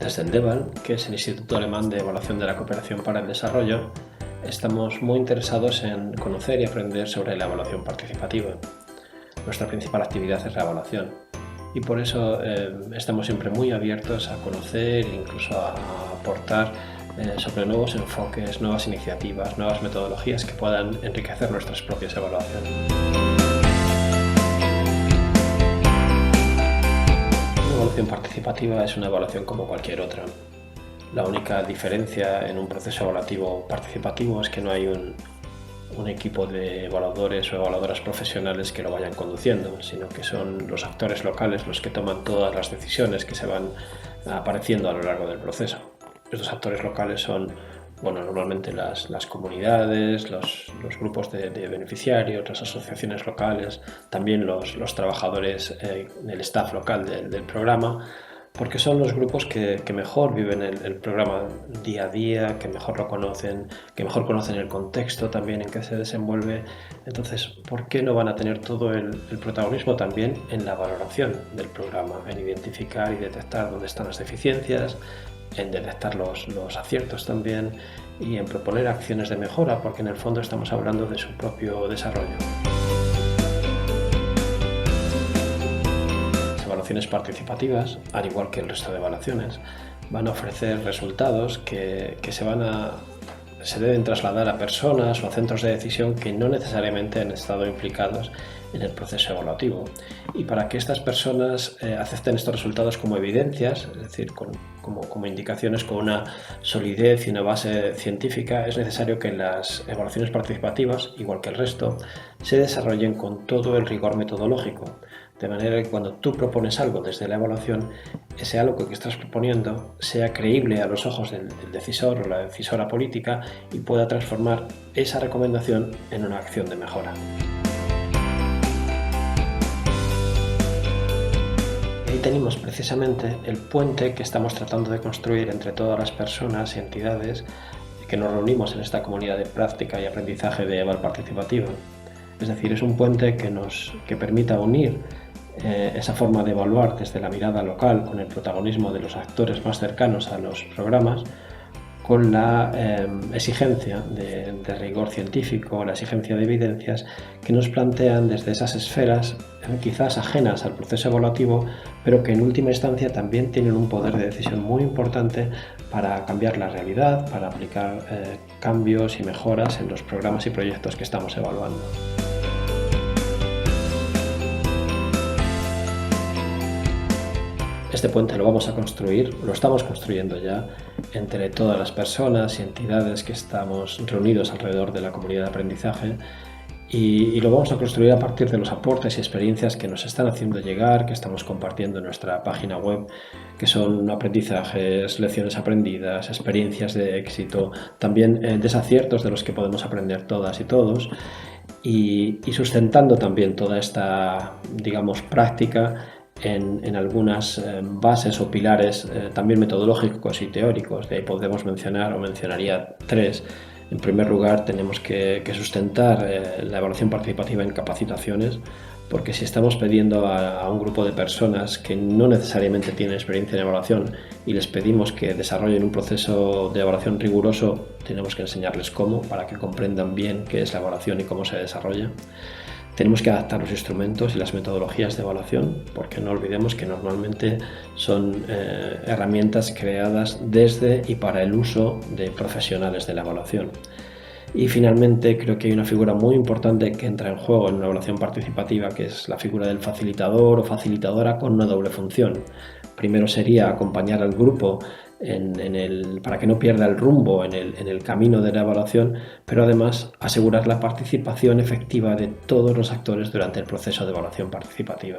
Desde el DEVAL, que es el Instituto Alemán de Evaluación de la Cooperación para el Desarrollo, estamos muy interesados en conocer y aprender sobre la evaluación participativa. Nuestra principal actividad es la evaluación y por eso estamos siempre muy abiertos a conocer e incluso a aportar sobre nuevos enfoques, nuevas iniciativas, nuevas metodologías que puedan enriquecer nuestras propias evaluaciones. Una evaluación participativa es una evaluación como cualquier otra. La única diferencia en un proceso evaluativo participativo es que no hay un equipo de evaluadores o evaluadoras profesionales que lo vayan conduciendo, sino que son los actores locales los que toman todas las decisiones que se van apareciendo a lo largo del proceso. Estos actores locales son normalmente las comunidades, los grupos de beneficiarios, las asociaciones locales, también los trabajadores del staff local del programa, porque son los grupos que mejor viven el programa día a día, que mejor lo conocen, que mejor conocen el contexto también en que se desenvuelve. Entonces, ¿por qué no van a tener todo el protagonismo también en la valoración del programa, en identificar y detectar dónde están las deficiencias, en detectar los aciertos también y en proponer acciones de mejora, porque en el fondo estamos hablando de su propio desarrollo? Las evaluaciones participativas, al igual que el resto de evaluaciones, van a ofrecer resultados que se deben trasladar a personas o a centros de decisión que no necesariamente han estado implicados en el proceso evaluativo. Y para que estas personas acepten estos resultados como evidencias, es decir, como indicaciones con una solidez y una base científica, es necesario que las evaluaciones participativas, igual que el resto, se desarrollen con todo el rigor metodológico. De manera que cuando tú propones algo desde la evaluación, ese algo que estás proponiendo sea creíble a los ojos del decisor o la decisora política y pueda transformar esa recomendación en una acción de mejora. Ahí tenemos precisamente el puente que estamos tratando de construir entre todas las personas y entidades que nos reunimos en esta comunidad de práctica y aprendizaje de Eval participativa. Es decir, es un puente que permita unir esa forma de evaluar desde la mirada local, con el protagonismo de los actores más cercanos a los programas, con la exigencia de rigor científico, la exigencia de evidencias que nos plantean desde esas esferas quizás ajenas al proceso evaluativo, pero que en última instancia también tienen un poder de decisión muy importante para cambiar la realidad, para aplicar cambios y mejoras en los programas y proyectos que estamos evaluando. Este puente lo vamos a construir, lo estamos construyendo ya, entre todas las personas y entidades que estamos reunidos alrededor de la comunidad de aprendizaje y lo vamos a construir a partir de los aportes y experiencias que nos están haciendo llegar, que estamos compartiendo en nuestra página web, que son aprendizajes, lecciones aprendidas, experiencias de éxito, también desaciertos de los que podemos aprender todas y todos y sustentando también toda esta, práctica en algunas bases o pilares también metodológicos y teóricos. De ahí podemos mencionaría tres. En primer lugar, tenemos que sustentar la evaluación participativa en capacitaciones, porque si estamos pidiendo a un grupo de personas que no necesariamente tienen experiencia en evaluación y les pedimos que desarrollen un proceso de evaluación riguroso, tenemos que enseñarles cómo, para que comprendan bien qué es la evaluación y cómo se desarrolla. Tenemos que adaptar los instrumentos y las metodologías de evaluación, porque no olvidemos que normalmente son herramientas creadas desde y para el uso de profesionales de la evaluación. Y finalmente creo que hay una figura muy importante que entra en juego en una evaluación participativa, que es la figura del facilitador o facilitadora con una doble función. Primero sería acompañar al grupo para que no pierda el rumbo en el camino de la evaluación, pero además asegurar la participación efectiva de todos los actores durante el proceso de evaluación participativa.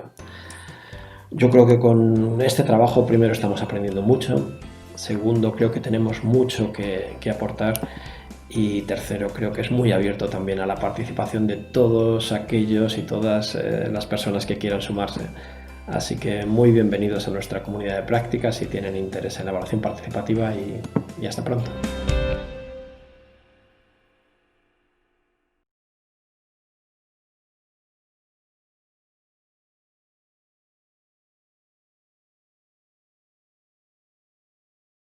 Yo creo que con este trabajo, primero, estamos aprendiendo mucho. Segundo, creo que tenemos mucho que aportar. Y tercero, creo que es muy abierto también a la participación de todos aquellos y todas las personas que quieran sumarse. Así que muy bienvenidos a nuestra comunidad de prácticas si tienen interés en la evaluación participativa y hasta pronto.